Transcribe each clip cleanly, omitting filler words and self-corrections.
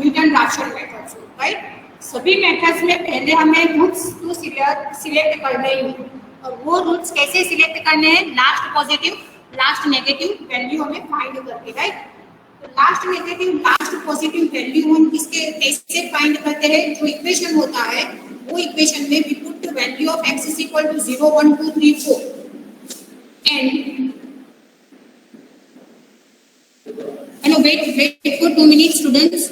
Newton Raphson methods, right. सभी methods में पहले हमें रूट्स तो सिलेक्ट करने ही हैं, और वो रूट्स कैसे सिलेक्ट करने हैं, last positive last negative value हमें फाइंड करके, राइट। तो last negative last positive value हम किसके कैसे फाइंड करते हैं, जो इक्वेशन होता है वो इक्वेशन में we put the value of x is equal to 0 1 2 3 4 and wait for 2 minutes students.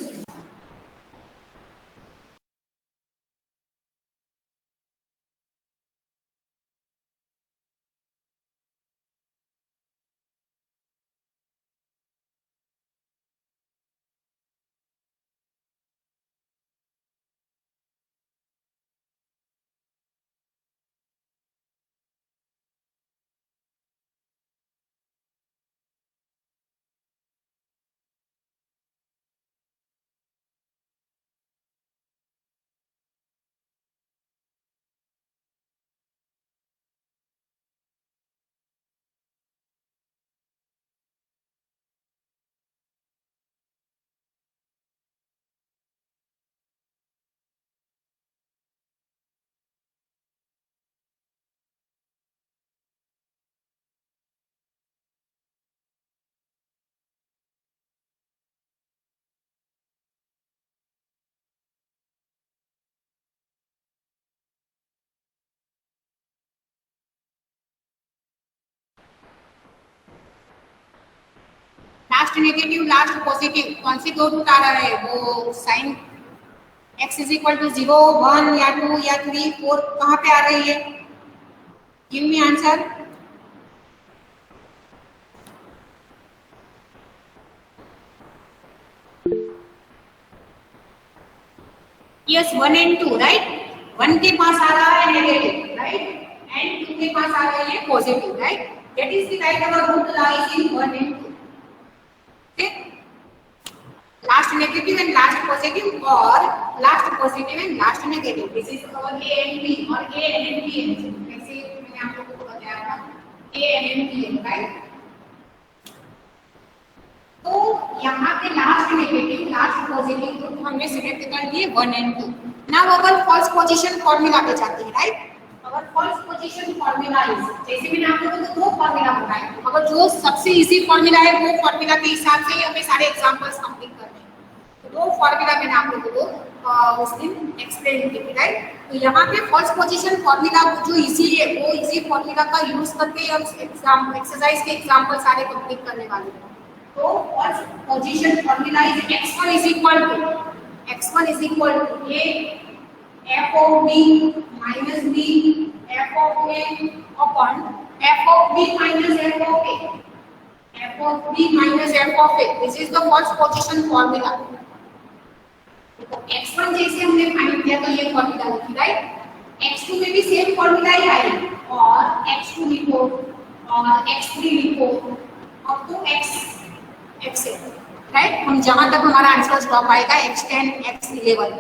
Last negative last positive कौन सी दो रूट आ रहा है, वो sine x is equal to 0 1 या 2 या 3 4 कहाँ पे आ रही है, give me answer. Yes 1 and 2, right. 1 के पास आ रहा है नेगेटिव, राइट, एंड 2 के पास आ रही है positive, right. That is the right our root lies in 1 and 2। Last negative and last positive, or last positive and last negative. This is our A and B, or A and B. जैसे मैंने आप लोगों को बताया था A and B, right? तो यहाँ पे लास्ट नेगेटिव लास्ट पॉजिटिव तो हमने सिलेक्ट कर दिए 1 and 2। नाउ अगर फर्स्ट पोजीशन फॉर्मूला पे जाते हैं, राइट। अगर फर्स्ट पोजीशन फॉर्मूला इज, जैसे मैंने आप लोगों को दो फॉर्मूला बताए, अगर जो सबसे इजी फॉर्मूला है वो फॉर्मूला के हिसाब से ही हमें सारे एग्जांपल्स कंप्लीट करने हैं। तो दो फॉर्मूला मैंने आप लोगों को उस दिन एक्सप्लेन किए, राइट। तो यहाँ पे फर्स्ट पोजीशन फॉर्मूला जो इजी है वो इजी फॉर्मूला का यूज करके हम एग्जाम एक्सरसाइज के एग्जांपल सारे कंप्लीट करने वाले हैं। तो first position formula is x1 is equal to a f of b minus b f of a upon f of b minus f of a, f of b minus f of a. This is the first position formula. तो x1 जैसे हमने find किया तो ये formula लिखी, right. x2 में भी same formula ही आएगा, और x2 लिखो और x3 लिखो और तो x राइट। हम जहां तक हमारा आंसर स्टॉप आएगा x10 x11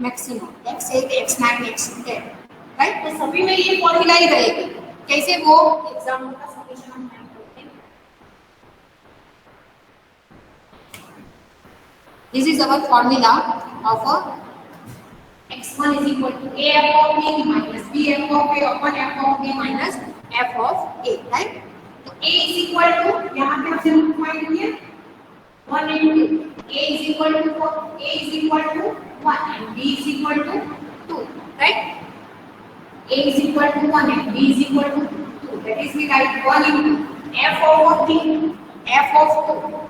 maximum x8 x9 x10, right. तो सभी में ये फॉर्मूला ही रहेगी। कैसे वो एग्जाम का सॉल्यूशन हम करते हैं। This is our formula of x1 is equal to a f of b minus b f of a upon f of b minus f of a, right. तो a is equal to यहाँ पे हमने root find किया 1 and 2, a is equal to 4, a is equal to 1 and b is equal to 2, right? A is equal to 1 and b is equal to 2. That is we write 1 into f of b, f of 2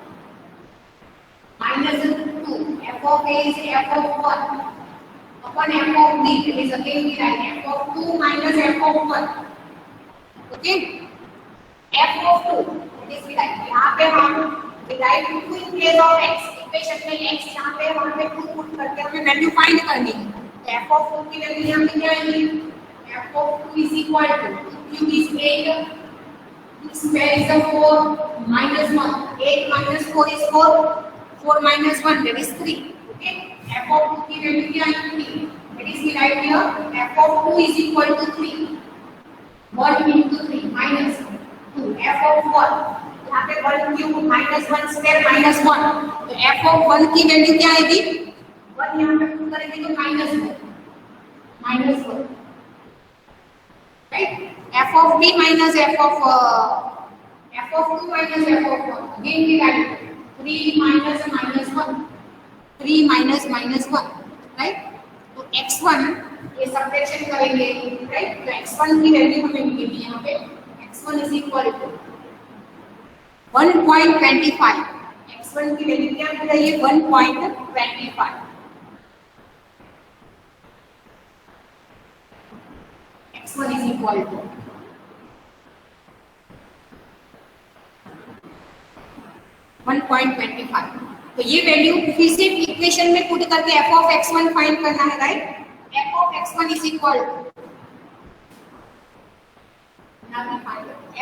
minus 2, f of a is f of 1 upon f of b. That is again we write f of 2 minus f of 1. Okay? f of 2. That is we write यहाँ पे हम we write 2 in place of x. Equation में x यहाँ पे वहाँ पे 2 put करके हमें वैल्यू फाइंड करनी है। f of 2 की वैल्यू यहाँ पे क्या आएगी? f of 2 is equal to 2 cube is 8, 2 square is 4 minus 1, 8 minus 4 is 4, 4 minus 1 that is 3. Okay, f of 2 की वैल्यू क्या आएगी? 3. That is we write here f of 2 is equal to 3, 1 into 3 minus 2, f of 1 यहाँ पे 1 cube minus 1 square minus 1, तो f of 1 की value क्या आएगी? 1 यहाँ पे पुट करेंगे तो -1 right. f of b minus f of 2 minus f of 1 again we write 3 minus -1 3 minus -1 right. तो x1 ये सब्ट्रैक्शन करेंगे राइट। तो x1 की वैल्यू हमें मिलेगी यहाँ पे x1 is equal to 1.25 x1 की वैल्यू क्या मिल रही है 1.25 x1 is equal to 1.25। तो ये वैल्यू फिर से इक्वेशन में पुट करके f of x1 फाइंड करना है right. f of x1 is equal to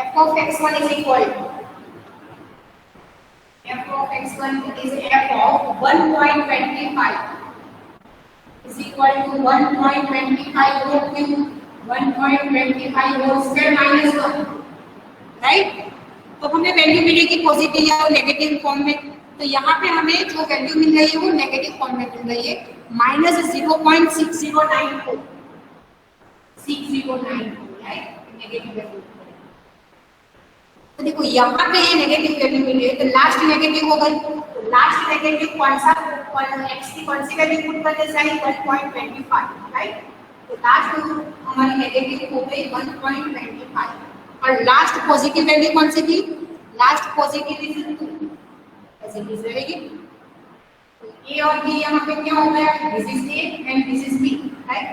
f of x1 is equal to f of x1 is f of 1.25 is equal to 1.25 whole cube 1.25 whole square minus 1 right. तो हमें value मिलेगी positive या negative form में। तो यहाँ पे हमें जो वैल्यू मिल रही है वो नेगेटिव फॉर्म में मिल रही है -0.6094 राइट नेगेटिव वैल्यू। तो देखो यहाँ पे ये नेगेटिव वैल्यू मिली है तो लास्ट नेगेटिव हो गई। तो लास्ट नेगेटिव कौन सा x की कौन सी वैल्यू पुट करते जाए 1.25 राइट। तो लास्ट हमारी नेगेटिव हो गई 1.25 और लास्ट पॉजिटिव वैल्यू कौन सी थी लास्ट पॉजिटिव इज 2 ऐसे किस रहेगी। तो a और b यहाँ पे क्या हो गया this is a and this is b right.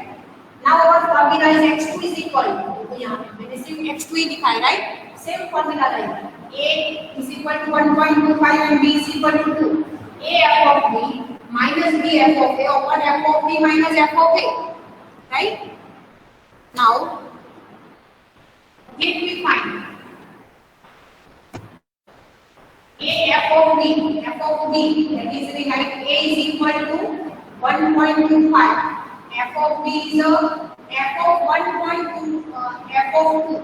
Now our formula is x2 is equal to तो यहाँ पे मैंने सिर्फ x2 ही लिखा है राइट। सेम फॉर्मूला रहेगा a is equal to 1.25 and b is equal to 2 a f of b minus b f of a upon f of b minus f of a right। now let me find a f of b that is the right a is equal to 1.25 f of b is a f of 1.2 f of 2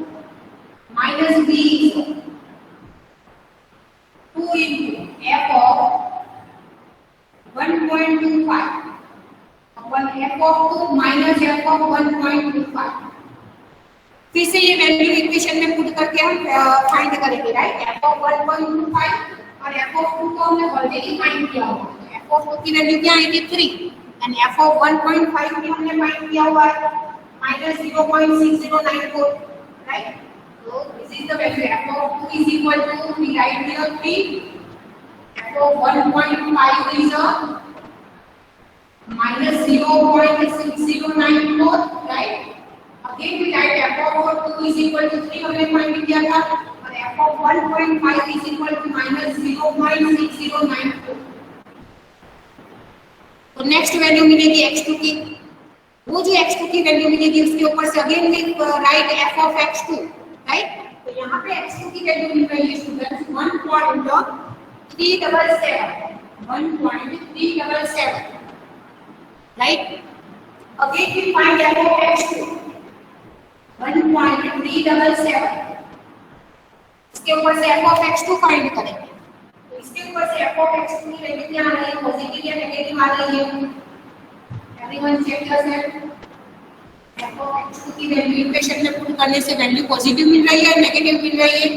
minus b is 2 into f of 1.25 upon f of 2 minus f of 1.25। फिर से ये value equation में put करके हम find करेंगे right. f of 1.25 और f of 2 को हमने ऑलरेडी फाइंड किया हुआ है। f of 2 की वैल्यू क्या आएगी 3 एंड f of 1.5 भी हमने फाइंड किया हुआ है -0.6094 right. So this is the value f of 2 is equal to we write here 3 f of 1.5 is a -0.6094 right। again we write f of 2 is equal to 3 हमने find किया था और f of 1.5 is equal to -0.6094। तो next value मिलेगी x2 की। वो जो x2 की वैल्यू मिलेगी उसके ऊपर से again we write f of x2 right. तो यहाँ पे x2 की वैल्यू मिल रही है students 1.377 right. Again we find f of x2 1.377 इसके ऊपर से f of x2 फाइंड करेंगे। तो इसके ऊपर से f of x2 की वैल्यू क्या आ रही है पॉजिटिव या नेगेटिव आ रही है everyone check yourself. f of x2 की वैल्यू इक्वेशन में पुट करने से वैल्यू पॉजिटिव मिल रही है नेगेटिव मिल रही है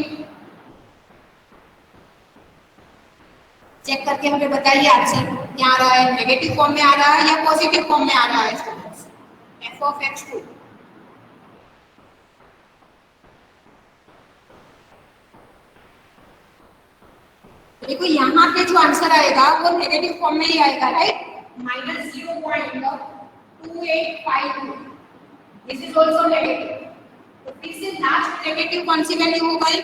चेक करके हमें बताइए आंसर क्या आ रहा है नेगेटिव फॉर्म में आ रहा है या पॉजिटिव फॉर्म में आ रहा है स्टूडेंट्स f of x2। देखो यहाँ पे जो आंसर आएगा वो नेगेटिव फॉर्म में ही आएगा right -0.2852 this is also negative. तो फिर से लास्ट नेगेटिव कौन सी वैल्यू हो गई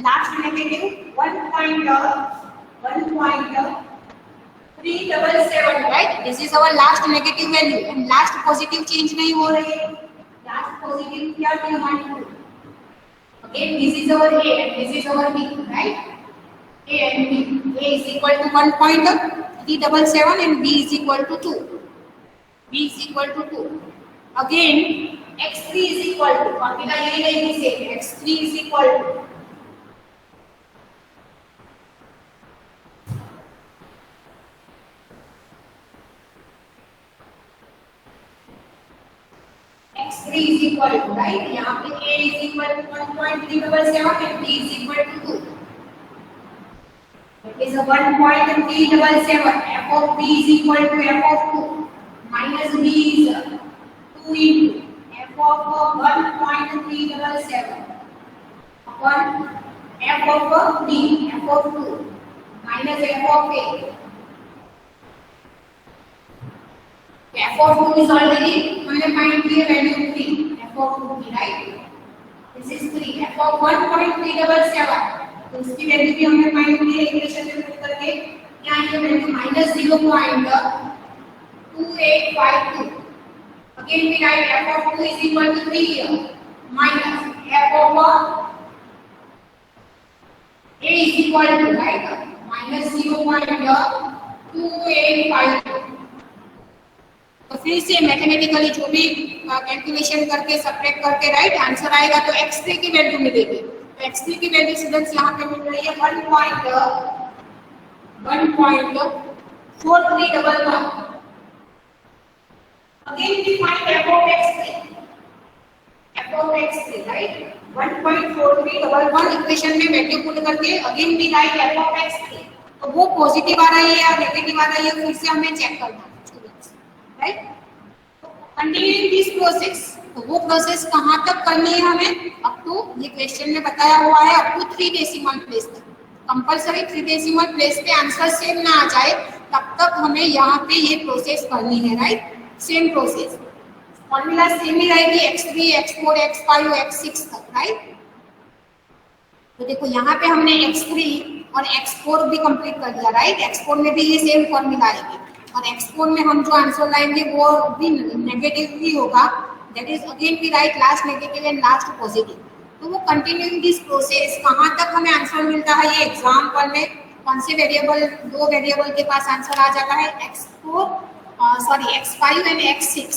last negative 1.377 right. This is our last negative value and last positive change नहीं हो रही है। लास्ट पॉजिटिव क्या थी हमारी again this is our a and this is our b right। a and b a is equal to 1.377 and b is equal to 2 b is equal to 2 again x3 is equal to formula यही रहेगी same x3 is equal to x3 is equal to, right, यहाँ पे a is equal to 1.377 and b is equal to 2. It is a 1.377. F of b is equal to f of 2 minus b is 2 into f of 1.377 upon f of b, f of 2 minus f of a. F of 2 is already हमने find किया value 3, f of 2 की, right. This is 3. f of 1.377 तो इसकी value भी हमने find की है equation में पुट करके. यहाँ ये value -0.2852. Again we write f of 2 is equal to 3 here minus f of a is equal to, right, -0.285. तो फिर से मैथमेटिकली जो भी कैलकुलेशन करके सब्ट्रैक्ट करके राइट आंसर आएगा तो x3 की वैल्यू मिलेगी. तो x3 की वैल्यू स्टूडेंट्स यहाँ पे मिल रही है 1.4311. Again we find f of x3. f of x3, right, 1.4311 equation में वैल्यू पुट करके again we write f of x3. तो वो पॉजिटिव आ रही है या नेगेटिव आ रही है फिर से हमें चेक करना है students, right. Continuing this process, तो वो प्रोसेस कहाँ तक करनी है हमें, अप टू, ये क्वेश्चन में बताया हुआ है, अप टू 3 डेसिमल प्लेस तक. कंपलसरी 3 डेसिमल प्लेस पे आंसर सेम ना आ जाए तब तक हमें यहाँ पे ये प्रोसेस करनी है, right. Same process, formula same ही रहेगी x3, x4, x5, x6 तक, राइट. तो देखो यहाँ पे हमने x3 और x4 भी कंप्लीट कर दिया, राइट. x4 में भी ये सेम फॉर्मूला आएगी और x4 में हम जो आंसर लाएंगे वो भी नेगेटिव ही होगा. That is again we write last negative and last positive. तो वो कंटिन्यूइंग दिस प्रोसेस कहाँ तक हमें आंसर मिलता है, ये एग्जाम्पल में कौन से वेरिएबल, 2 वेरिएबल के पास आंसर आ जाता है, x5 एंड x6,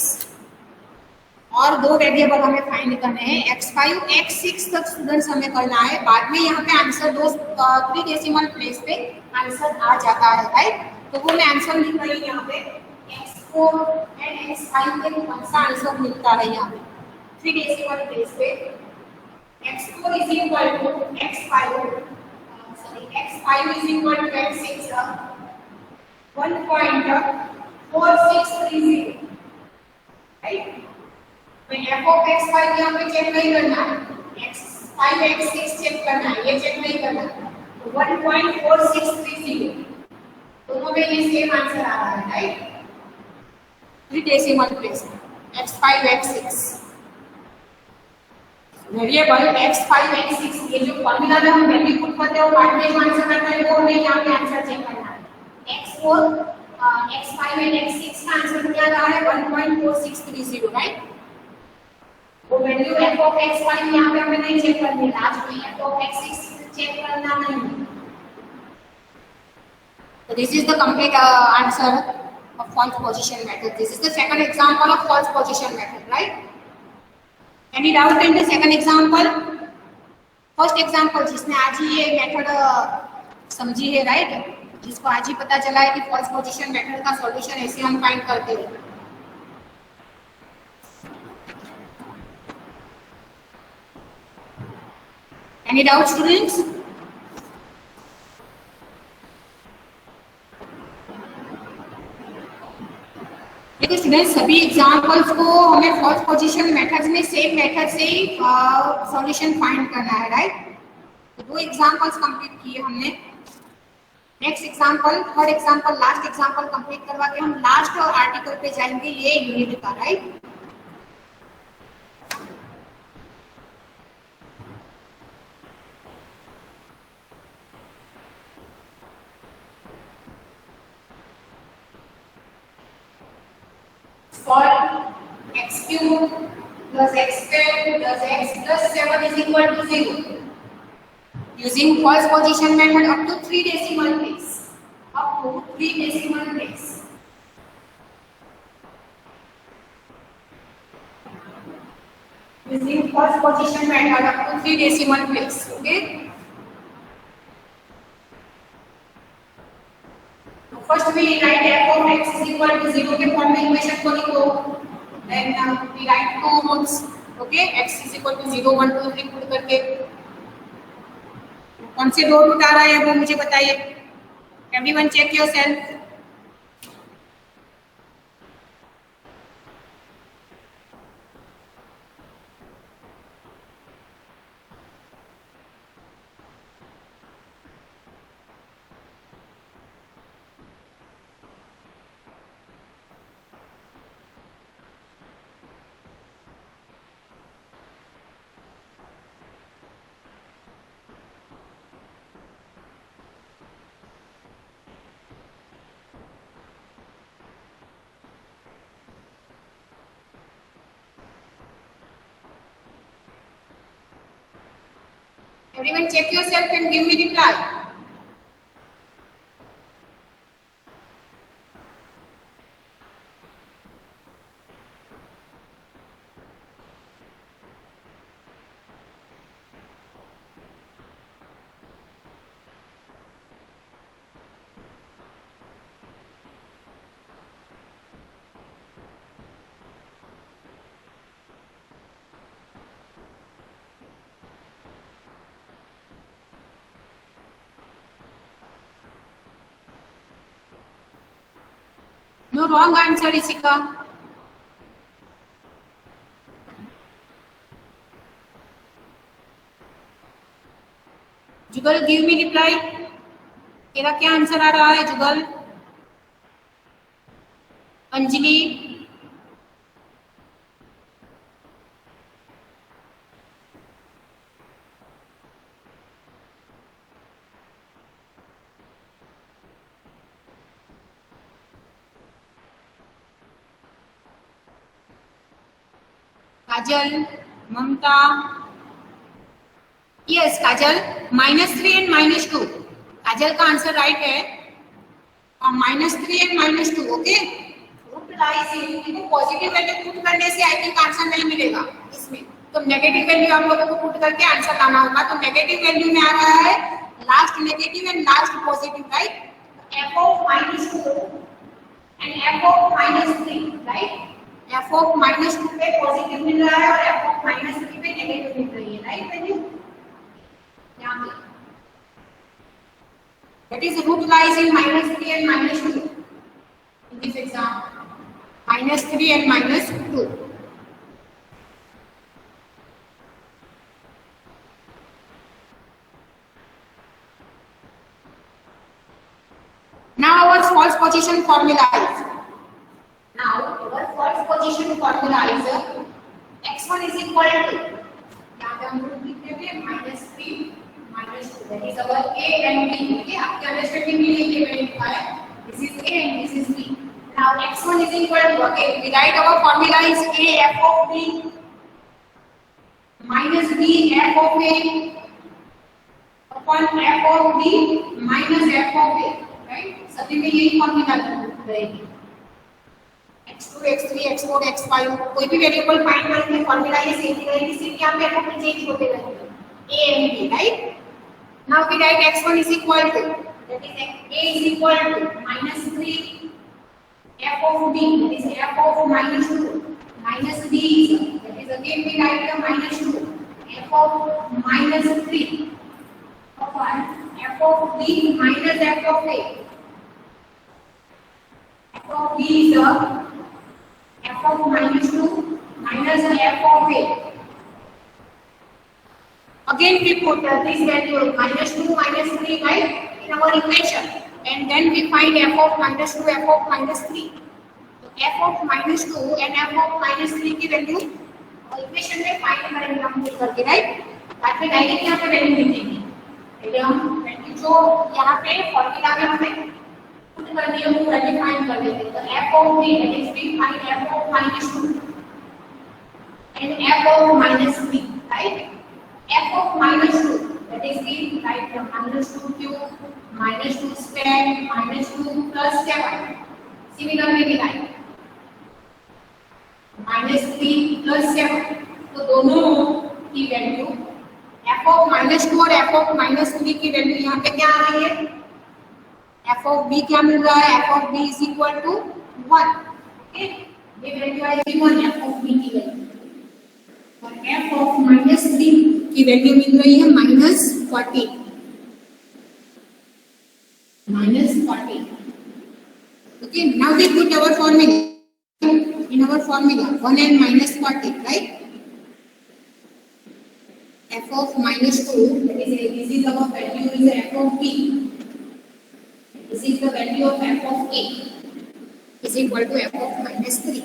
और 2 वेरिएबल हमें फाइंड करने हैं x5 x6 तक स्टूडेंट्स हमें करना है. बाद में यहाँ पे आंसर 3 डेसिमल प्लेस पे आंसर आ जाता है, राइट. तो वो मैं आंसर लिख रही हूँ यहाँ पे x4 एंड x5 के कौन सा आंसर मिलता है यहाँ पे 3 डेसिमल प्लेस पे. x4 is equal to x5 is equal to x6 1.4630, right. मैं f of x5 यहाँ पे चेक नहीं करना है, x5 x6 चेक करना है, ये चेक नहीं करना है. 1.4630 दोनों में ये सेम आंसर आ रहा है, right. 3 decimal place x5 x6 variable x5 x6, ये जो फॉर्मूला में हम वैल्यू पुट करते हैं वो बाद में जो आंसर आता है वो हमें यहाँ पे आंसर चेक करना है. x4 x5 एंड x6 का आंसर क्या आ रहा है 1.4630, राइट. वो वैल्यू f of x5 यहाँ पे हमें नहीं चेक करनी, लास्ट में f of x6 चेक करना नहीं. So this is the complete answer of false position method. This is the second example of false position method, right? Any doubt in the second example? First example जिसने आज ही ये method समझी है, right, जिसको आज ही पता चला है कि false position method का सॉल्यूशन ऐसे हम फाइंड करते हैं. Any doubt students? देखिए स्टूडेंट्स, सभी एग्जांपल्स को हमें फॉल्स पोजीशन मेथड्स में सेम मेथड से ही सॉल्यूशन फाइंड करना है, राइट. तो 2 एग्जांपल्स कंप्लीट किए हमने. Next example, third example, last example complete करवा के हम लास्ट आर्टिकल पे जाएंगे, ये यूनिट का, right. For x cube plus x squared plus x plus 7 is equal to 0. Using false position method up to 3 decimal place. Up to 3 decimal place. Using false position method up to 3 decimal place. Okay. First we write f of x is equal to 0 के form में equation को लिखो. then we write 2 nodes. Okay, x is equal to 0 1 2 3 put करके कौन से दो root आ रहा है वो मुझे बताइए. Everyone check yourself. Everyone check yourself and give me reply. No wrong answer, Isika. Jugal give me reply. तेरा क्या आंसर आ रहा है जुगल? अंजलि, काजल, ममता. Yes Kajal, -3 and -2. काजल का आंसर राइट है. और -3 एंड -2. ओके, देखो पॉजिटिव वैल्यू पुट करने से आई थिंक आंसर नहीं मिलेगा इसमें, तो नेगेटिव वैल्यू आप लोगों को पुट करके आंसर लाना होगा. तो नेगेटिव वैल्यू में आ रहा है last negative and last positive, right. f of -2 and f of -3, right. f of -2 पे पॉजिटिव मिल रहा है और f of -3 पे नेगेटिव मिल रही है, राइट वैल्यू. यहाँ पे that is root lies in -3 and -2 in this example. -3 and -2. Now our false position formula is. Now our false position formula is x1 is equal to, यहाँ पे हम लोग लिखते हैं -3 -2. That is our a and b. Okay, आपके understanding के लिए ये मैंने लिखा है. This is a and this is b. Now x1 is equal to, okay, we write our formula is a f of b minus b f of a upon f of b minus f of a, right. सभी में यही formula रहेगी. x2 x3 x4 x5 कोई भी variable find करने formula ये same रहेगी, सिर्फ यहाँ पे f of चेंज होते रहेंगे a and b, right. Now we write x1 is equal to, that is a is equal to -3 f of b, that is f of -2 minus b, that is again we write the -2 f of -3 upon f of b minus f of a. F of b is f of -2 minus f of a. Again we put this value -2 -3, right, in our equation, and then we find f of -2 f of -3. तो f of -2 and f of -3 की value equation में find करेंगे हम put करके, right. ताकि direct यहाँ पे value लिखेंगे. पहले हम वैल्यू जो यहाँ पे फॉर्मूला में हमें पुट कर दिया वो वैल्यू फाइंड कर देंगे. तो f of b, that is we find f of -2 and f of -3, right. f of -2, that is we write the -2 cube -2 square -2 plus 7. Similarly we write -3 plus 7. तो दोनों की वैल्यू f of -2 और f of -3 की value यहाँ पे क्या आ रही है? f of b क्या मिल रहा है? f of b is equal to 1. Okay, ये वैल्यू आएगी 1 f ऑफ b की वैल्यू, और f ऑफ -3 की वैल्यू मिल रही है -40, -40. Okay, now we put our formula. In our formula 1 and -40, right? F of -2, that is this is our value is f of b, this is the value of f of a, is equal to f of -3.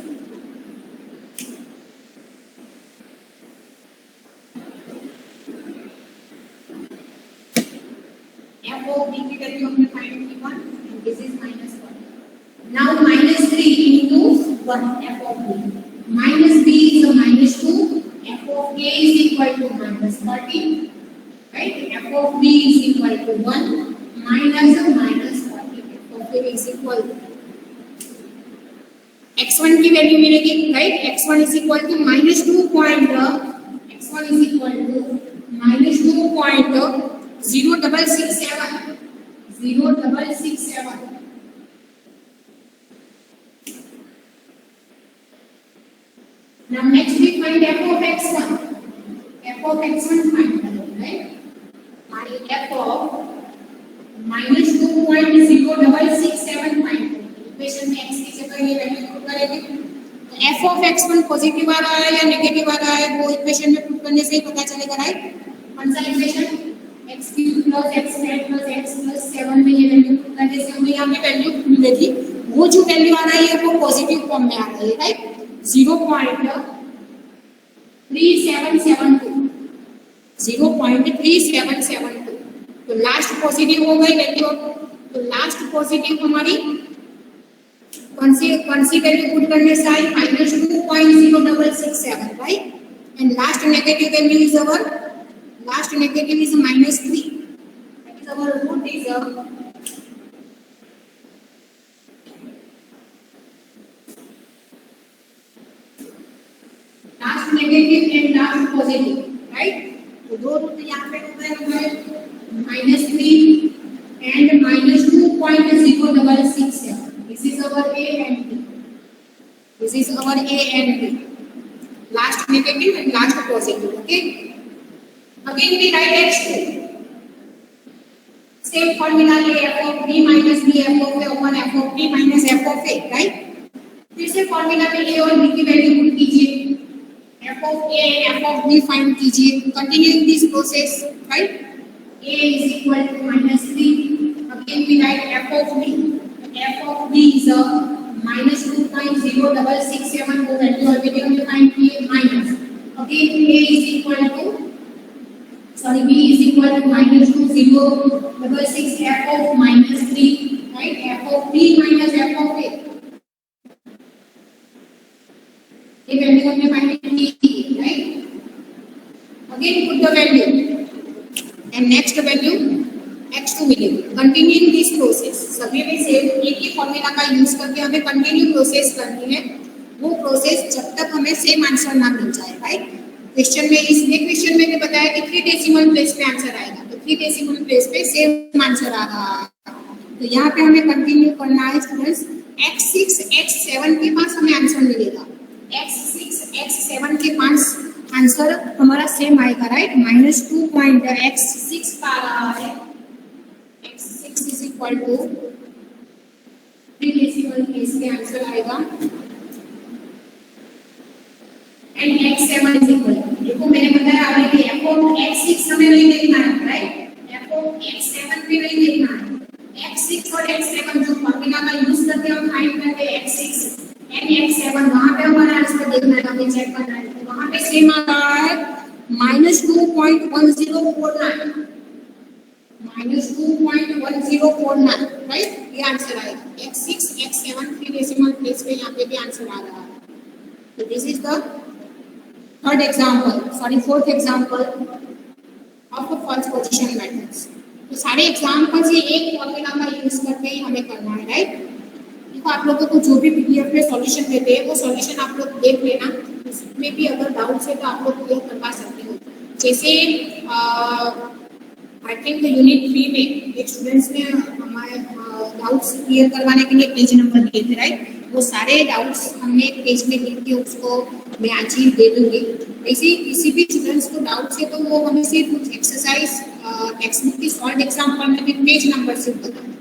F of b की value हमने find की 1 and this is -1. Now -3 into 1 f of b, minus b is a -2, f of a is equal to -40, right? F of b is equal to 1 minus a -40, f of a is equal to x1 की value मिलेगी, right? x1 is equal to -2 point, x1 is equal to -2.0667, 0667. Now next we find f of x1. F of x1 find करेंगे, right? हमारी f of -2.0667 find करेंगे. Equation में x की जगह ये value put करेंगे. तो f of x1 पॉजिटिव आ रहा है या नेगेटिव आ रहा है वो इक्वेशन में पुट करने से ही पता चलेगा, राइट? कौन सा इक्वेशन? x³ + x² + x + 7 में ये वैल्यू पुट करने से हमें यहाँ पे वैल्यू मिलेगी. वो जो वैल्यू आ रही है वो पॉजिटिव फॉर्म में आ रही है, राइट? 0.3772, 0.3772. तो लास्ट पॉजिटिव हो गई वैल्यू. तो लास्ट पॉजिटिव हमारी कौन सी वैल्यू पुट करने से आई? -2.0667, right? And last negative value is our, last negative is -3. That is our root is last negative and last positive, right? तो दो रूट यहाँ पे हो गए हमारे -3 and -2.0667. This is our a and b, this is our a and b, last negative and last positive. Okay, again we write x2, same formula ले f of b minus b f of a upon f of b minus f of a, right? फिर से formula में a और b की value put कीजिए, f of a and f of b find कीजिए. Continuing this process, right? a is equal to -3. Again we write f of b. f of b is a -2.0667, वो value already हमने find की है, minus. Again a is equal to, sorry, b is equal to -2066 f of -3, right? f of b minus f of a, ये value हमने find की, right? Again put the value and next value x2 मिलेगी. Continuing this process, सभी में same एक ही formula का use करके हमें कंटिन्यू प्रोसेस करनी है. वो प्रोसेस जब तक हमें सेम आंसर ना मिल जाए, राइट? क्वेश्चन में, इसलिए क्वेश्चन में बताया है कि 3 डेसिमल प्लेस पे आंसर आएगा, तो 3 डेसिमल प्लेस पे सेम आंसर आ रहा है. तो यहाँ पे हमें कंटिन्यू करना है स्टूडेंट्स. x6 x7 के पास हमें आंसर मिलेगा. x6 x7 के पास आंसर हमारा सेम आएगा, राइट? -2.x6 का आ रहा है. x6 is equal to 3 decimal place पे आंसर आएगा. And x7 is equal to, देखो मैंने बताया ऑलरेडी f of x6 हमें नहीं देखना है, राइट? f of x7 भी नहीं देखना है. x6 और x7 जो फॉर्मूला का यूज करके हम फाइंड करते हैं x6 एंड x7, वहां पे हमारा आंसर देखना है, हमें चेक करना है. तो वहां पे सेम आ रहा है -2.1049, -2.1049, राइट? ये आंसर आएगा. x6 x7 3 डेसिमल प्लेस पे यहाँ पे भी आंसर आ रहा है. तो this is the third example, sorry fourth example of first position matrix. तो सारे एग्जांपल्स ये एक फॉर्मूला का यूज करके ही हमें करना है, राइट? देखो आप लोगों को जो भी पीडीएफ में सॉल्यूशन देते हैं वो सॉल्यूशन आप लोग देख लेना. इसमें भी अगर डाउट्स है तो आप लोग क्लियर करवा सकते हो. जैसे आई थिंक यूनिट 3 में एक स्टूडेंट्स ने हमारे डाउट्स क्लियर करवाने के लिए पेज नंबर दिए थे, राइट? वो सारे डाउट्स हमने एक पेज में लिख के उसको मैं आज ही दे दूंगी। ऐसे ही किसी भी स्टूडेंट्स को डाउट्स है तो वो हमें सिर्फ कुछ एक्सरसाइज टेक्स्ट बुक की सॉल्व एग्जाम्पल में भी पेज नंबर से बताएं,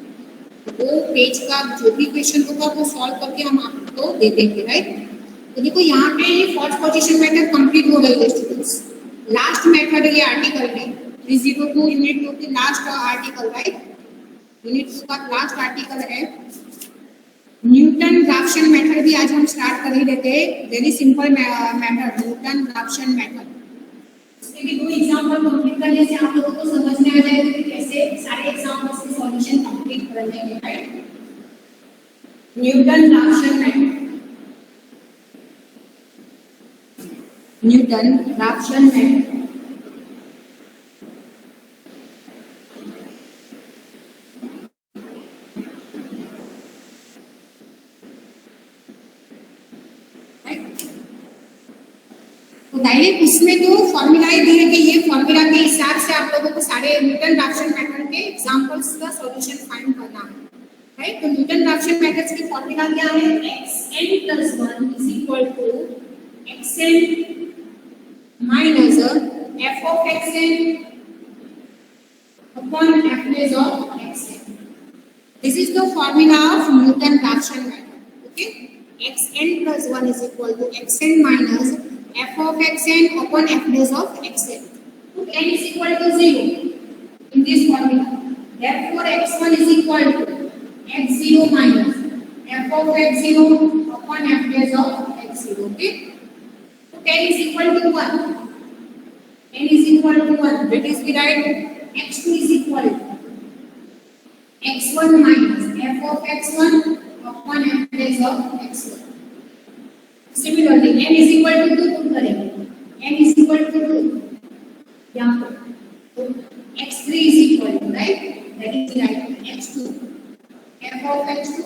वो पेज का जो भी क्वेश्चन होगा वो सॉल्व करके हम आपको दे देंगे, राइट। तो देखो यहाँ पे ये फर्स्ट पोजीशन मेथड कंप्लीट हो गई है स्टूडेंट्स। लास्ट मेथड ये आर्टिकल में 302 यूनिट 2 की लास्ट आर्टिकल, राइट। यूनिट 2 का लास्ट आर्टिकल है न्यूटन राफ्सन मेथड। भी आज हम स्टार्ट कर ही लेते हैं। Very simple method Newton Raphson method. इसके भी दो एग्जांपल कंप्लीट करने से आप लोगों को समझ में आ जाएगा कि कैसे सारे एग्जांपल्स के सॉल्यूशन कंप्लीट करने हैं, right. Newton Raphson method, Newton Raphson method. Direct उसमें तो फॉर्मूला ही दिए कि ये फॉर्मूला के हिसाब से आप लोगों को सारे न्यूटन राफ्सन मेथड के एग्जांपल्स का सॉल्यूशन फाइंड करना है, राइट। तो न्यूटन राफ्सन मेथड्स की फॉर्मूला क्या है? xn + 1 = xn minus f of xn upon f dash of xn. This is the formula of Newton Raphson method. Okay, xn + 1 = xn minus f of xn upon f dash of xn. So n is equal to 0 in this formula. Therefore, x1 is equal to x0 minus f of x0 upon f dash of x0. Okay. So n is equal to 1. N is equal to 1. That is we write x2 is equal to x1 minus f of x1 upon f dash of x1. Similarly, n is equal to 2 put करेंगे, n is equal to 2 यहाँ पर, तो x3 is equal to, right, that is right, x2 f of x2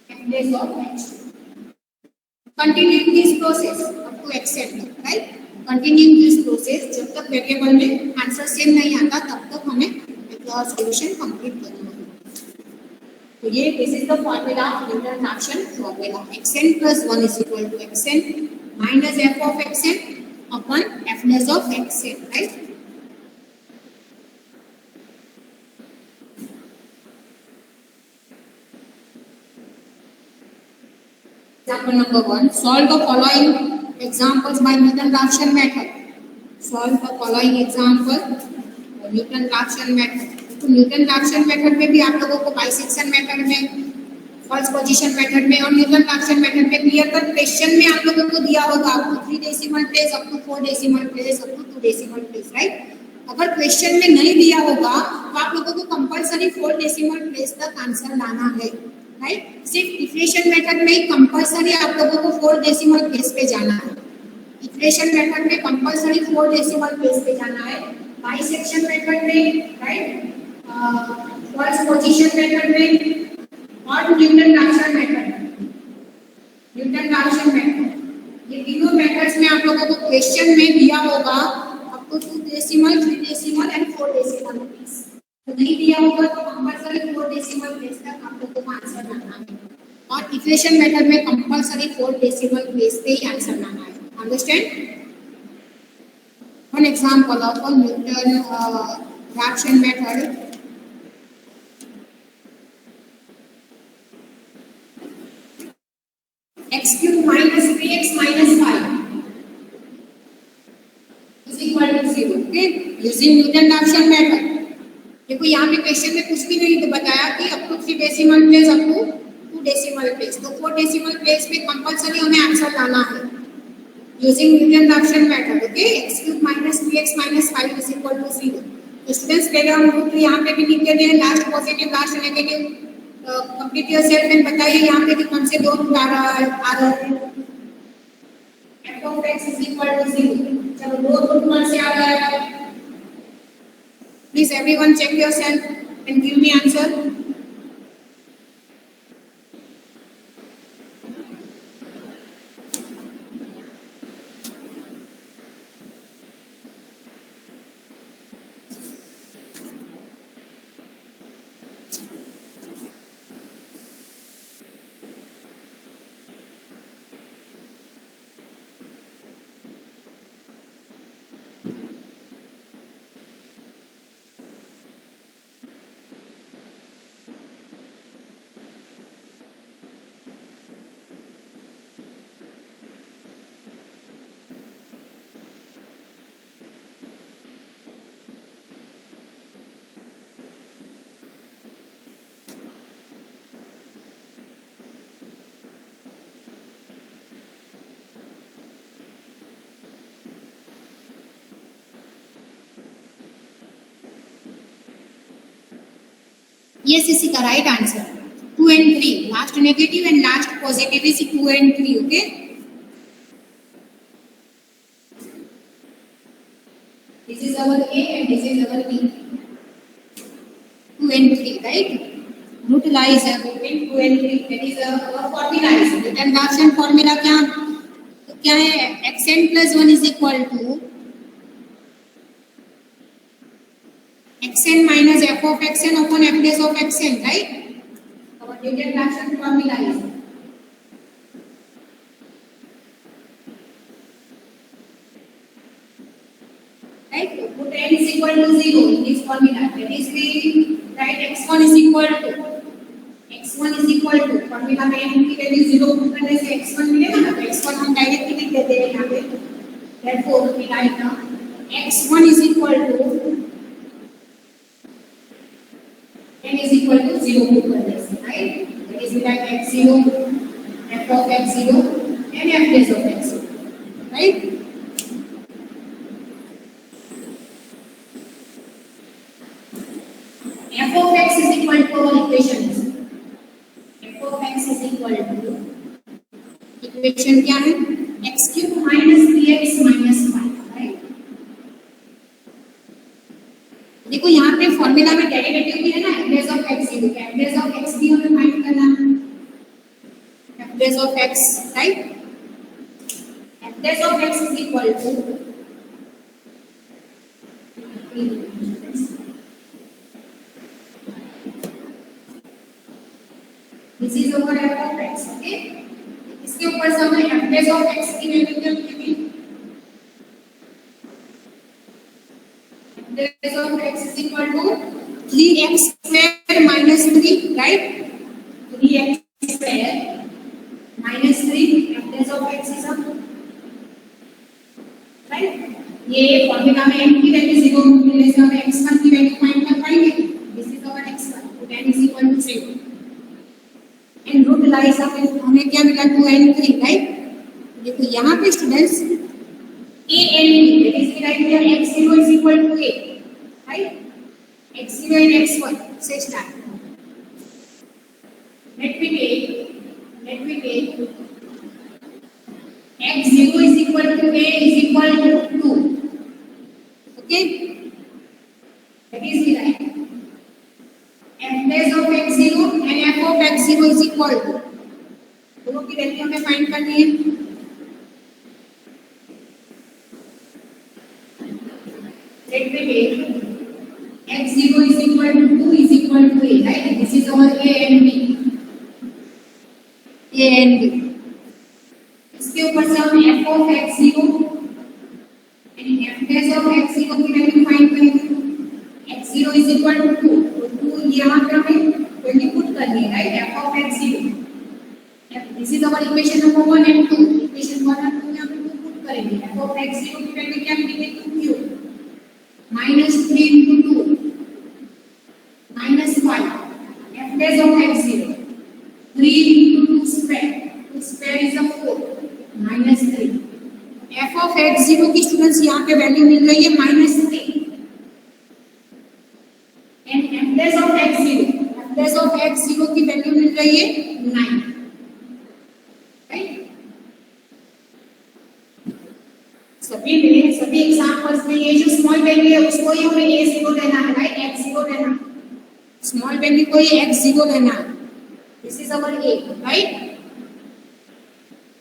f dash of x2. Continuing this process up to xn, right, continuing this process जब तक variable में answer same नहीं आता तब तक हमें सॉल्यूशन कंप्लीट करना है। तो ये this is the formula Newton Raphson formula xn + 1 = xn minus f of xn upon f dash of xn, right। Example number 1, solve the following examples by Newton Raphson method. Solve the following example by Newton Raphson method. तो Newton Raphson method में भी आप लोगों को bisection method में, first position method में और Newton Raphson method में क्लियर कट क्वेश्चन में आप लोगों को दिया होगा up to 3 decimal place, up to 4 decimal place, up to 2 decimal place, right. अगर क्वेश्चन में नहीं दिया होगा तो आप लोगों को कंपलसरी 4 डेसिमल प्लेस तक आंसर लाना है, राइट। सिर्फ इक्वेशन मेथड में ही कंपलसरी आप लोगों को 4 डेसिमल प्लेस पे जाना है। इक्वेशन मेथड में कंपलसरी 4 डेसिमल प्लेस पे जाना है। बाइसेक्शन मेथड में, राइट, फर्स्ट पोजीशन मेथड में और Newton Raphson method, Newton Raphson method, ये तीनों मेथड्स में आप लोगों को क्वेश्चन में दिया होगा up to 2 decimal, 3 decimal and 4 decimal place. तो नहीं दिया होगा तो कंपलसरी 4 डेसिमल प्लेस तक आप लोगों को आंसर लाना है और इक्वेशन मेथड में कंपलसरी 4 डेसिमल प्लेस पे ही आंसर लाना है। Understand? One example of Newton Raphson method. x³ minus 3x minus 5 is equal to 0. Okay, using Newton Raphson method. देखो यहाँ पे क्वेश्चन में कुछ भी नहीं तो बताया कि up to 3 decimal place, up to 2 decimal place, तो 4 डेसिमल प्लेस पे कंपलसरी हमें आंसर लाना है using Newton Raphson method. Okay, x³ minus 3x minus 5 is equal to 0. तो स्टूडेंट्स पहले हम रूट यहाँ पे भी लिख के दिए, last positive last negative, complete yourself and बताइए यहाँ पे कि कौन से दो रूट आ रहा है। f of x is equal to 0. चलो दो रूट कौन से आ रहा है? Please everyone check yourself and give me answer. Yes, is the right answer. 2 and 3. Last negative and last positive is 2 and 3. Okay. This is our A and this is our B. 2 and 3, right? Utilize between 2 and 3. That is our formula. Written Gaussian formula क्या है? xn plus 1 is equal to xn minus f of xn upon f dash of xn, right? Our Newton Raphson formula is right. Put n is equal to 0 in this formula. That is we write x1 is equal to formula में n की value 0 put करने से x1 मिलेगा ना, तो x1 हम directly लिख देते हैं यहाँ पे. Therefore we write now x1 is equal to n is equal to 0 put करने से, right? That is we write x0, f of x0 and f dash of x0, right? f of x is equal to our equations. f of x is equal to equation क्या है? x cube minus 3x minus 5, right? देखो यहाँ पे formula में derivative भी है ना, f dash of x0, f dash of x भी हमें फाइंड करना है. f dash of x, right? f dash of x is equal to this is over f of x, okay? इसके ऊपर से हमें f dash of x की value क्या मिलेगी? f dash of x is equal to 3x square minus 3, right? 3x square minus 3, f dash of x is up, right? ये formula में n की वैल्यू 0 मिलने से हमें x1 की वैल्यू फाइंड कर पाएंगे. दिस इज आवर x1, तो n is equal to 0. and root lies up हमें क्या मिला 2 and 3, right? देखो यहाँ पे students a and b, that is right here x0 is equal to a, right? x0 and x1 say start. Let me take x0 is equal to a is equal to 2, okay? That is right. f dash of x0 and f of x0 is equal to, दोनों की value हमें find करनी है. Let me take x0 is equal to 2 is equal to a, right? This is our a and b. इसके ऊपर से हम f of x0 and f dash of x0 की वैल्यू फाइंड करेंगे. x0 is equal to 2, तो 2 यहाँ पे हमें वैल्यू पुट करनी है, right? f of x0. This is our equation number 1 and 2. Equation 1 and 2 यहाँ पे 2 पुट करेंगे. f of x0 की वैल्यू क्या मिलेगी? 2 cube minus 3 into 2 minus 5. f dash of x0 3 into 2 square. 2 square is a 4 minus 3. f of x0 की students यहाँ पे value मिल रही है -3. and f dash of x0 की वैल्यू मिल रही है 9, राइट? सभी एग्जांपल्स में ये जो स्मॉल वैल्यू है उसको ही हमें a0 लेना है, राइट? x0 लेना, स्मॉल वैल्यू को ही x0 लेना. This is our a, right?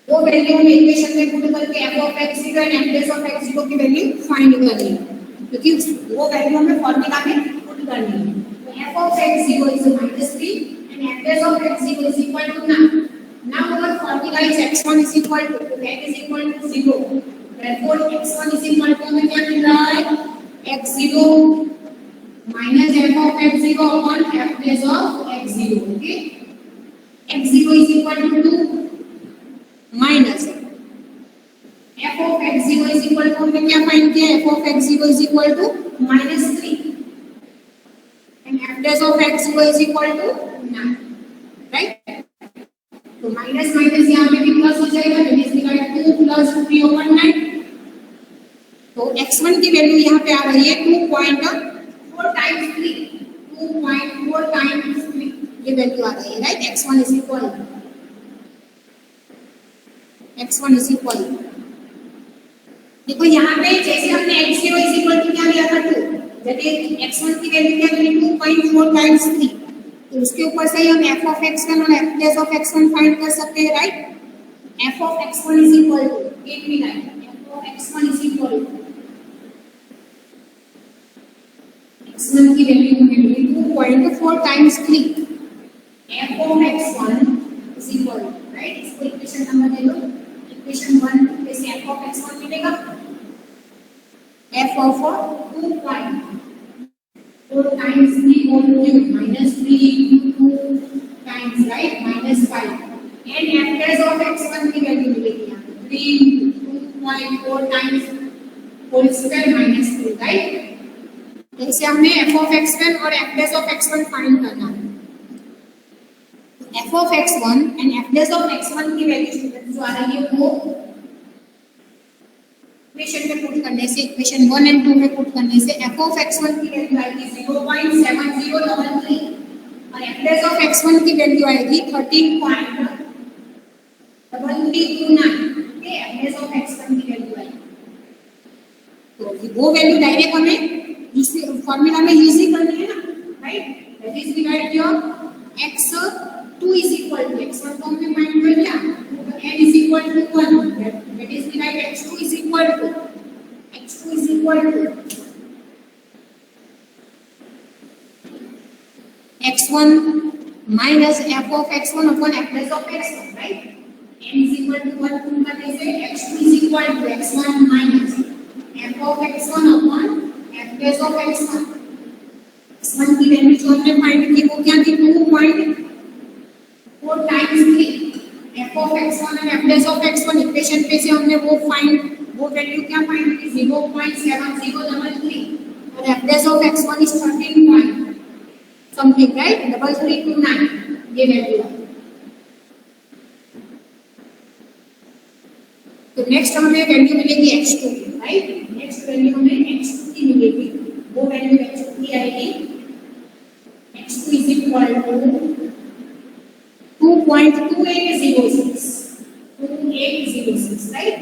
वो वैल्यू हम इक्वेशन में पुट करके f of x0 and f dash of x0 की वैल्यू फाइंड करनी है, क्योंकि वो वैल्यू हमें फॉर्मूला में पुट करनी है. f of x0 is -3 and f dash of x0 is equal to 9. Now our formula is x1 is equal to, that is equal to 0. Therefore x1 is equal to हमें क्या मिल रहा है? x0 minus f of x0 upon f dash of x0, okay? x0 is equal to 2 minus f of x0 is equal to हमने क्या find किया? f of x0 is equal to -3 and f dash of x0 is equal to 9, right? तो minus minus यहाँ पे भी plus हो जाएगा, तो इसके बाद 2 plus 3 over 9. तो x1 की वैल्यू यहाँ पे आ रही है 2.4 times 3, 2.4 times ये वैल्यू आ रही है राइट। x1 इज इक्वल देखो यहाँ पे जैसे हमने x0 इज इक्वल टू क्या लिया था 2, जैसे x1 की वैल्यू क्या मिली 2.4 टाइम्स 3, तो उसके ऊपर से ही हम f of x1 और f dash of x1 find कर सकते हैं right. f of x1 is equal to 8 मिला है, f of x1 is equal to x1 की वैल्यू हमें मिली 2.4 times 3, f of x1 is equal to right. इसको इक्वेशन नंबर दे दो, इक्वेशन 1 पे से f of x1 मिलेगा f of 2.4 times 3 whole cube minus 3 into 2 times right minus 5 and f dash of x1 की वैल्यू मिलेगी यहाँ पे 3 into 2.4 times whole square minus 3 right. जैसे हमने f of x1 और f dash of x1 find करना है, f of x1 and f dash of x1 की वैल्यू जो आ रही है वो इक्वेशन में पुट करने से, इक्वेशन 1 एंड 2 में पुट करने से f of x1 की वैल्यू आएगी 0.7033 और f dash of x1 की वैल्यू आएगी 13.3329। Okay, f dash of x1 की वैल्यू आएगी, तो वो वैल्यू डायरेक्ट हमें दूसरे फार्मूला में यूज ही करनी है ना right. That is divide your x2 is equal to x1 को हमने फाइंड कर लिया, n is equal to 1, that is the right x2 is equal to x1 minus f of x1 upon f dash of x1 right। n is equal to 1 put करने से x2 is equal to x1 minus f of x1 upon f dash of x1। x1 की value जो हमने find की वो क्या थी 2.4 times 3 f of x1 and f dash of x1 equation पे से हमने वो वैल्यू क्या फाइंड की 0.7033 और f dash of x1 is 13 point something right 3329 ये वैल्यू है। तो नेक्स्ट हमें वैल्यू मिलेगी x2 की राइट। नेक्स्ट वैल्यू हमें x2 की मिलेगी, वो वैल्यू x2 की आएगी x2 is equal to 2.2806 right.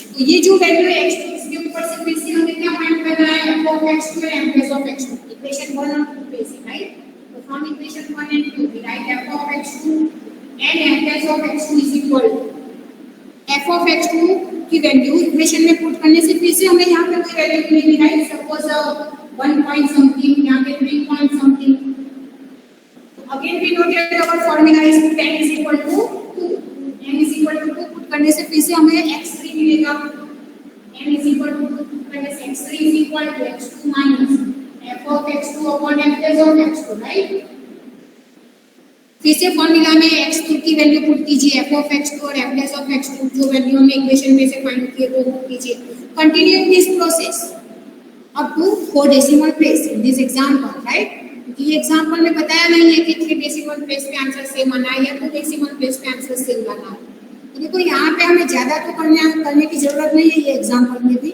तो ये जो वैल्यू है x2 इसके ऊपर से फिर से हमें क्या फाइंड करना है f of x2 और f dash of x2 equation 1 और 2 पे से राइट। तो from equation 1 and 2 we write f of x2 and f dash of x2 is equal to f of x2 की वैल्यू इक्वेशन में put करने से फिर से हमें यहाँ पे कोई वैल्यू मिलेगी राइट। सपोज 1 पॉइंट समथिंग यहाँ पे 3 point something, again we know that our formula is n is equal to 2, n is equal to 2 put करने से फिर से हमें x3 मिलेगा, n is equal to 2 put करने से x3 is equal to x2 minus f of x2 upon f dash of x2 right। फिर से फॉर्मूला में x2 की वैल्यू पुट कीजिए, f of x2 और f dash of x2 जो value हमने इक्वेशन में से फाइंड किए वो पुट कीजिए। Continue this process up to 4 decimal place in this example right. ये एग्जांपल में बताया नहीं है कि 3 डेसिमल प्लेस पे आंसर सेम आना है या 2 डेसिमल प्लेस पे आंसर सेम आना है। तो देखो यहाँ पे हमें ज्यादा तो करने की जरूरत नहीं है, ये एग्जांपल में भी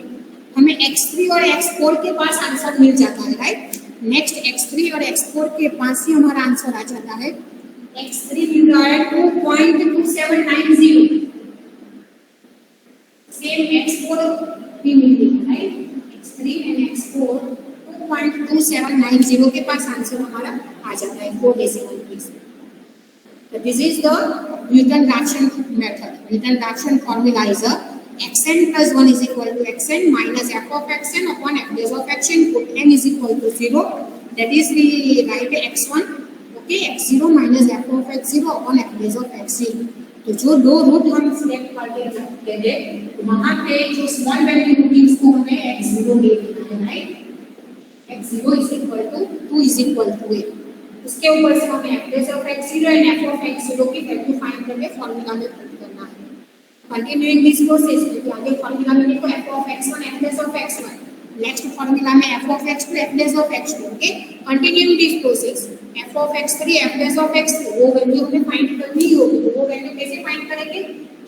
हमें x3 और x4 के पास आंसर मिल जाता है राइट। नेक्स्ट x3 और x4 के पास ही हमारा आंसर आ जाता है। x3 मिल रहा है 2.2790, सेम x4 भी मिल रही है राइट। x3 एंड x4 2.2790 के पास आंसर हमारा आ जाता है 4 decimal place. So this is the Newton-Raphson method. Newton-Raphson formula is a xn plus 1 is equal to xn minus f of xn upon f dash of xn. Put n is equal to 0. That is we write x1 okay x0 minus f of x0 upon f dash of x0. तो जो दो root हम select करके रखते हैं वहां पे जो स्मॉल वैल्यू होगी उसको हमें x0 ले लेना है right. x0 is equal to 2 is equal to 8, उसके ऊपर से हमें f dash of x0 and f of x0 की वैल्यू फाइंड करके फार्मूला में पुट करना है। कंटिन्यूइंग दिस प्रोसेस देखिए आगे फार्मूला में देखो f of x1 f dash of x1, next formula में f of x2 f dash of x2 okay. Continuing this process f of x3 f dash of x3 वो value हमें find करनी होगी। तो वो वैल्यू कैसे फाइंड करेंगे,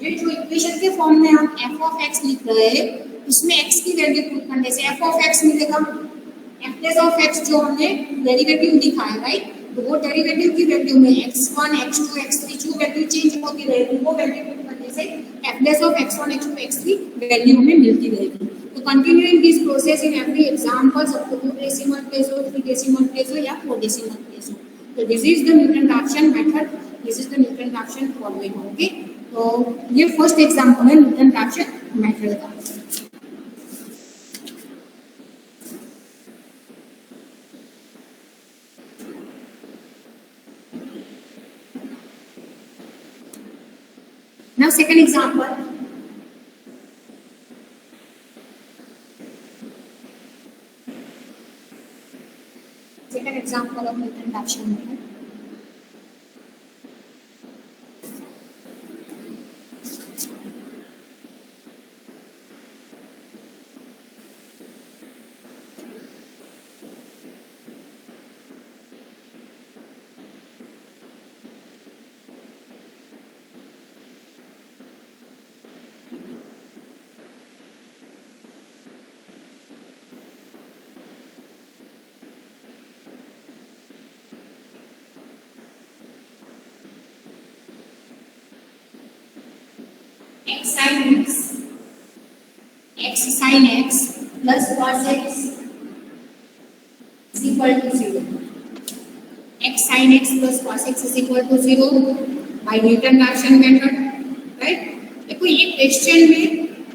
ये जो इक्वेशन के फॉर्म में हम f of x लिख रहे हैं उसमें x की वैल्यू पुट करने से f of x मिलेगा, f dash of x जो हमने डेरिवेटिव लिखा है राइट तो वो डेरिवेटिव की वैल्यू में x1 x2 x3 जो वैल्यू चेंज होती रहेगी वो वैल्यू पुट करने से f dash of x1 x2 x3 value हमें मिलती रहेगी। तो continuing this process in every example, सब 2 डेसिमल प्लेस हो, 3 डेसिमल प्लेस हो या 4 डेसिमल प्लेस हो। तो this is the Newton-Raphson method, this is the Newton-Raphson formula. Okay, तो ये फर्स्ट एग्जांपल है न्यूटन-रैप्सन मेथड का। Now second example. Second example of Newton-Raphson method. X sin x plus cos x is equal to 0. X sin x plus cos x is equal to 0 by Newton-Raphson method, right? देखो ये question में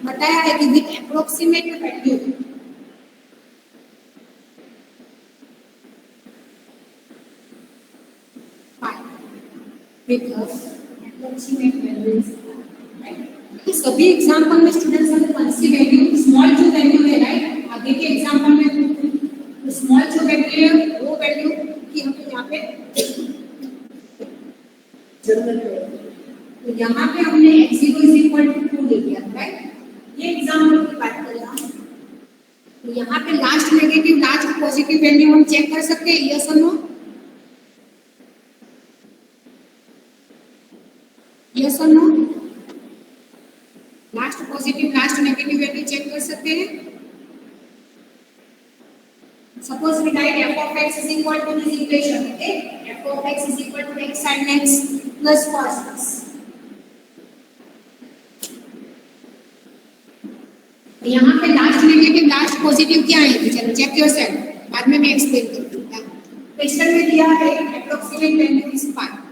बताया है कि with approximate value with approximate values, right? तो सभी example में students हमें कौन सी वैल्यू, स्मॉल जो वैल्यू है, राइट? आगे के एग्जांपल में स्मॉल जो वैल्यू है वो वैल्यू की हमें यहाँ पे जरूरत है। तो यहाँ पे हमने x0 = 2 ले लिया, राइट? ये एग्जांपल की बात करें हम, तो यहाँ पे last negative last positive value हम चेक कर सकते हैं, यस और नो? यस और no? Last positive last negative value check कर सकते हैं। Suppose we write f of x is equal to this equation, okay? f of x is equal to x sin x plus cos x. यहाँ पे last negative last positive क्या है? चलो check yourself, बाद में मैं एक्सप्लेन करती हूँ। क्वेश्चन में दिया है अप्रोक्सीमेट वैल्यू इज 5।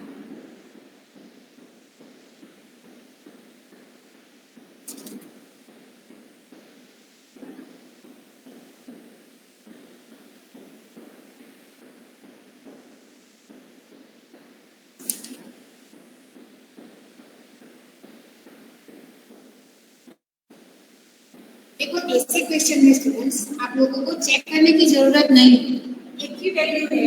देखो ऐसे क्वेश्चन में स्टूडेंट्स आप लोगों को चेक करने की जरूरत नहीं है, एक ही वैल्यू है,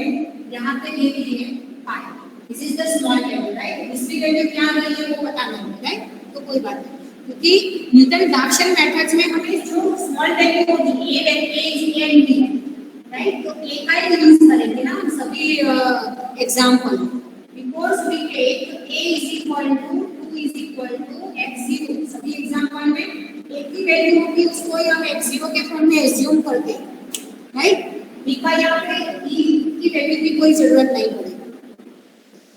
यहाँ पे ले ली है 5, this is the small value, right? दूसरी वैल्यू क्या आ रही है वो पता नहीं है, राइट? तो कोई बात नहीं, क्योंकि न्यूटन-रैप्सन मेथड्स में हमें जो स्मॉल वैल्यू होगी a is a and b, right? तो a का ही यूज करेंगे ना हम सभी example, because we take a is equal to 2 is equal to x0, सभी एग्जांपल में एक ही वैल्यू होगी, उसको ही हम x0 के फॉर्म में एज्यूम करते हैं, राइट? b का यहाँ पे e की वैल्यू की कोई जरूरत नहीं पड़ेगी,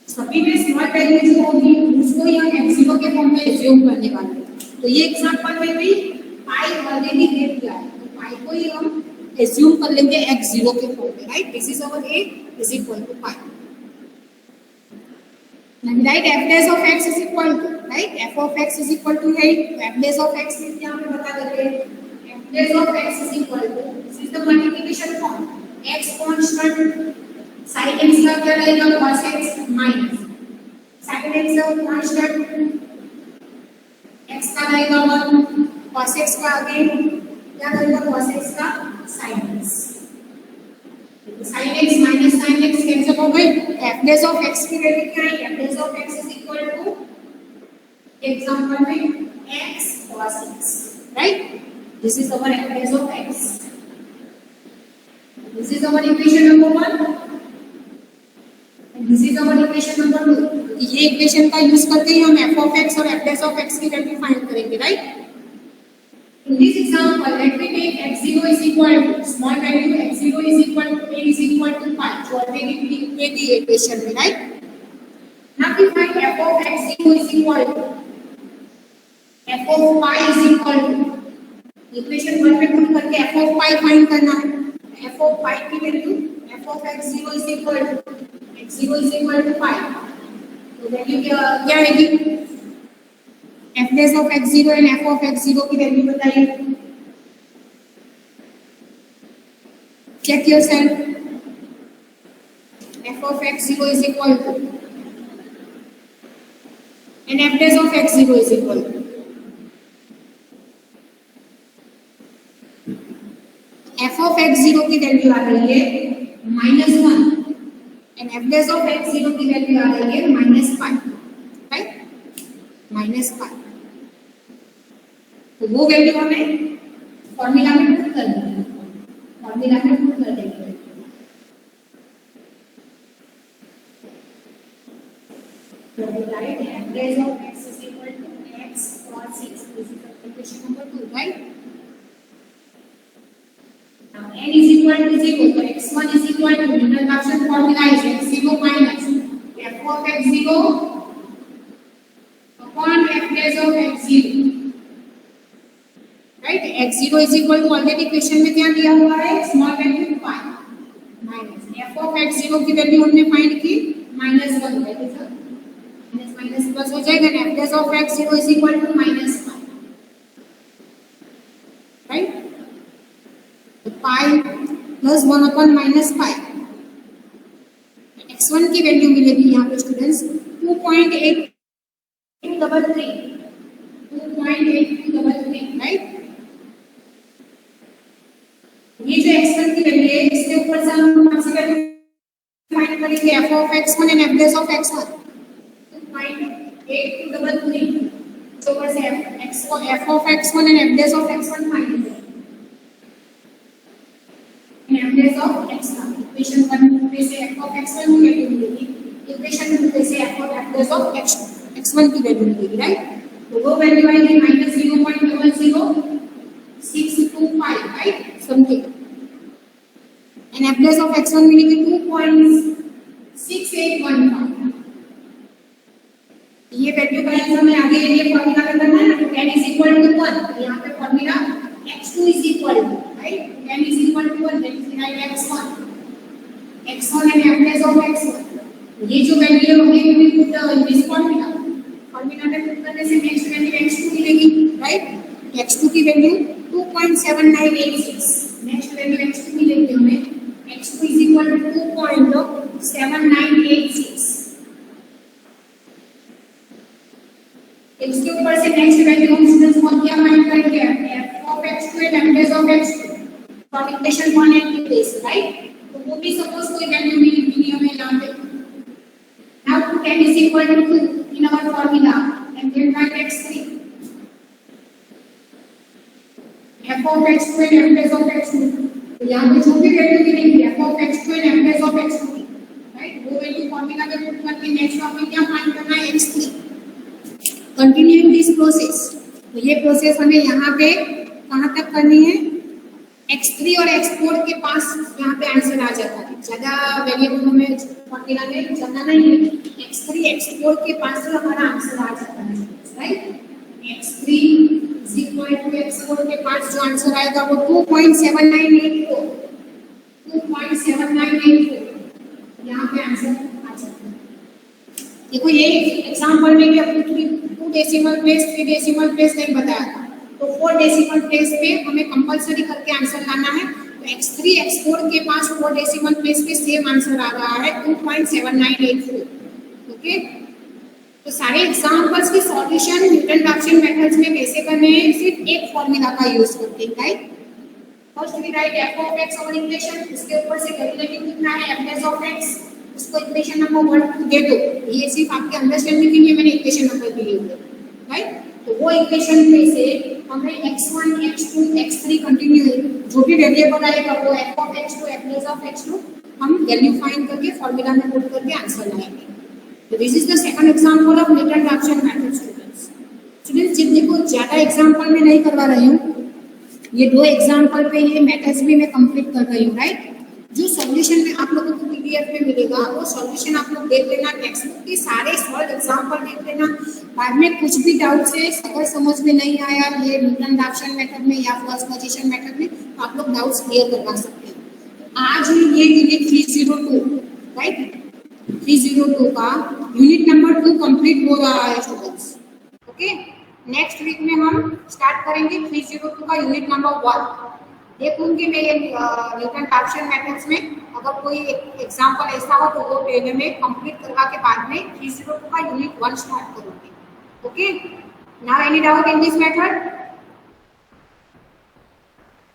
सभी में स्मॉल वैल्यू जो होगी उसको ही हम x0 के फॉर्म में एज्यूम करने वाले हैं। तो ये एग्जांपल में भी पाई ऑलरेडी दे दिया है, तो पाई को ही हम एज्यूम कर लेंगे x0 के फॉर्म में, right? This is our a is equal to pi. Then write f dash of x is equal to, right? f of x is equal to 8, f dash of x is यहाँ पे बता देते हैं, f dash of x is equal to, this is the multiplication form, x constant, sin x का क्या रहेगा, cos x minus, sin x का constant, x का रहेगा 1, cos x का आगे क्या रहेगा, cos x का sin x, sin x minus sin x cancel हो गए, f dash of x की वैल्यू क्या है, f dash of x is equal to example में x cos x, right? This is our f dash of x, this is our equation number 1 and this is our equation number 2। ये equation का use करके ही हम f of x और f dash of x की value find करेंगे, right? In this example, let me take x0 is equal to small value x0 is equal to a is equal to 5. So already we the equation में, right? Now we find f of x0 is equal to f of pi is equal to equation 1 में put करके f of pi find करना है। f of pi की value f of x0 is equal to pi। तो value क्या आएगी? f dash of x0 and f of x0 की value बताइए। Check yourself. f of x0 is equal to and f dash of x0 is equal to f of x0 की value आ रही है -1 and f dash of x0 की value आ रही है -5, right? -5। तो वो वैल्यू हमें फॉर्मूला में पुट कर देंगे, So we write f dash of x is equal to x cos 6. This is equation number 2, right? Now n is equal to 0. So x1 is equal to introduction formula is x0 minus f of x0 upon f dash of x0. Right? x0 is equal to already equation में क्या दिया हुआ है? Small value pi minus f of x0 की value हमने find की -1, that is minus plus हो जाएगा ना f dash of x0 is equal to -5, right? तो pi plus 1 upon -5 x1 की वैल्यू मिलेगी यहाँ पे स्टूडेंट्स 2.8233, राइट? ये जो x1 की वैल्यू है इसके ऊपर से हम कौन सी वैल्यू फाइंड करेंगे? f of x1 and f dash of x1 2.8233। तो ऊपर से f of x1 and f dash of x1 find करेंगे। f dash of x1 equation 1 में से f of x1 की वैल्यू मिलेगी, इक्वेशन 2 में से f dash of x1 की वैल्यू मिलेगी, राइट? तो वो वैल्यू आएगी -0.00625, right? Something. and f dash of x1 मिलेगी 2.6815। ये वैल्यू का यूज हमें आगे ये फॉर्मूला में करना है ना, n is equal to 1। यहाँ पे formula x2 is equal to, right? n is equal to 1, that is write x1 and f dash of x1। ये जो वैल्यू है हमें पुट दिस फॉर्मूला में पुट करने से नेक्स्ट वैल्यू x2 मिलेगी, राइट? x2 की वैल्यू 2.7986, नेक्स्ट वैल्यू x2 मिलेगी हमें x2 is equal to 2.7986। इसके ऊपर से नेक्स्ट वैल्यू हम स्टूडेंट्स को क्या फाइंड करेंगे? f of x2 and f dash of x2 from equation 1 and 2 base, right? तो वो भी सपोज कोई वैल्यू मिली हमें यहाँ पे। Now put n is equal to 2 in our formula and then write x3 f of x2 and f dash of x2। तो यहाँ पे जो भी वैल्यू मिलेगी f of x2 and f dash of x2, right? वो value formula में put करके next हमें क्या फाइंड करना है? x3। Continuing this process. तो ये प्रोसेस हमें यहाँ पे कहाँ तक करनी है? x3 और x4 के पास यहाँ पे आंसर आ जाता है, ज्यादा वेरिएबल हमें फॉर्मूला में जाना नहीं है। x3 x4 के पास से हमारा आंसर आ जाता है, right? x3 is equal to x4 के पास जो आंसर आएगा वो 2.7984 यहाँ पे आंसर आ जाता है। देखो ये एग्जांपल में भी अपनी 2 डेसिमल प्लेस 3 डेसिमल प्लेस नहीं बताया था, तो 4 डेसिमल प्लेस पे हमें कंपलसरी करके आंसर लाना है। तो x3 x4 के पास 4 डेसिमल प्लेस पे सेम आंसर आ रहा है 2.7984। ओके, तो सारे एग्जांपल्स की सॉल्यूशन न्यूटन रैप्सन मेथड्स में कैसे करने हैं? सिर्फ एक फॉर्मूला का यूज करके, right? First we write f of x और इक्वेशन, उसके ऊपर से डेरिवेटिव लिखना है f dash of x, उसको इक्वेशन नंबर 1 दे दो। ये सिर्फ आपके अंडरस्टैंडिंग के लिए मैंने इक्वेशन नंबर दिए हुए, राइट? तो वो इक्वेशन में से हमें x1 x2 x3 कंटिन्यू जो भी वेरिएबल आएगा वो f of x2 f dash of x2 हम वैल्यू फाइंड करके फॉर्मूला में पुट करके आंसर लाएंगे। तो this is the second example of Newton Raphson method students. जब देखो ज्यादा एग्जांपल में नहीं करवा रही हूँ, ये 2 एग्जाम्पल पे ये मेथड्स भी मैं कंप्लीट कर रही हूँ, राइट। जो सॉल्यूशन में आप लोगों को पीडीएफ में मिलेगा वो सॉल्यूशन आप लोग देख लेना, टेक्स्ट बुक के सारे सॉल्व एग्जाम्पल देख लेना। बाद में कुछ भी डाउट है, अगर समझ में नहीं आया ये न्यूटन रैप्सन मेथड में या फर्स्ट पोजीशन मेथड में, तो आप लोग डाउट्स क्लियर करवा सकते हैं। आज ये यूनिट 302, राइट, 302 का यूनिट नंबर 2 कंप्लीट हो रहा है स्टूडेंट्स। ओके, नेक्स्ट वीक में हम स्टार्ट करेंगे 302 का यूनिट नंबर 1। देखूंगी मैं ये न्यूटन रैप्सन मेथड्स में अगर कोई एग्जांपल ऐसा हो तो वो पहले में कंप्लीट करवा के बाद में 302 का यूनिट 1 स्टार्ट करूंगी। Okay, now any doubt in this method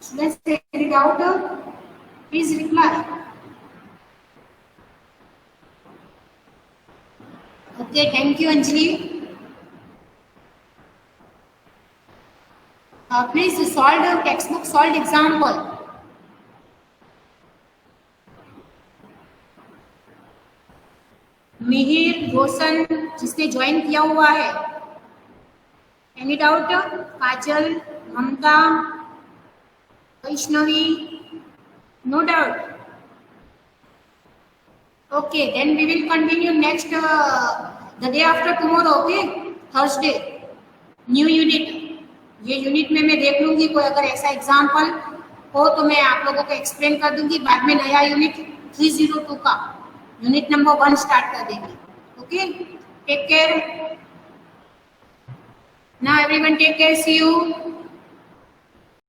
students? Any doubt please reply. Okay, thank you Anjali. Please solve the textbook solved example. Mihir, Roshan जिसने ज्वाइन किया हुआ है, any doubt? Kajal, Mamta, Vaishnavi, no doubt? Okay, then we will continue next the day after tomorrow, okay, Thursday, new unit. ये unit में मैं देख लूंगी कोई अगर ऐसा एग्जाम्पल हो तो मैं आप लोगों को एक्सप्लेन कर दूंगी। बाद में नया यूनिट 302 का यूनिट नंबर 1 स्टार्ट कर देंगे। Okay, take care now everyone, take care, see you.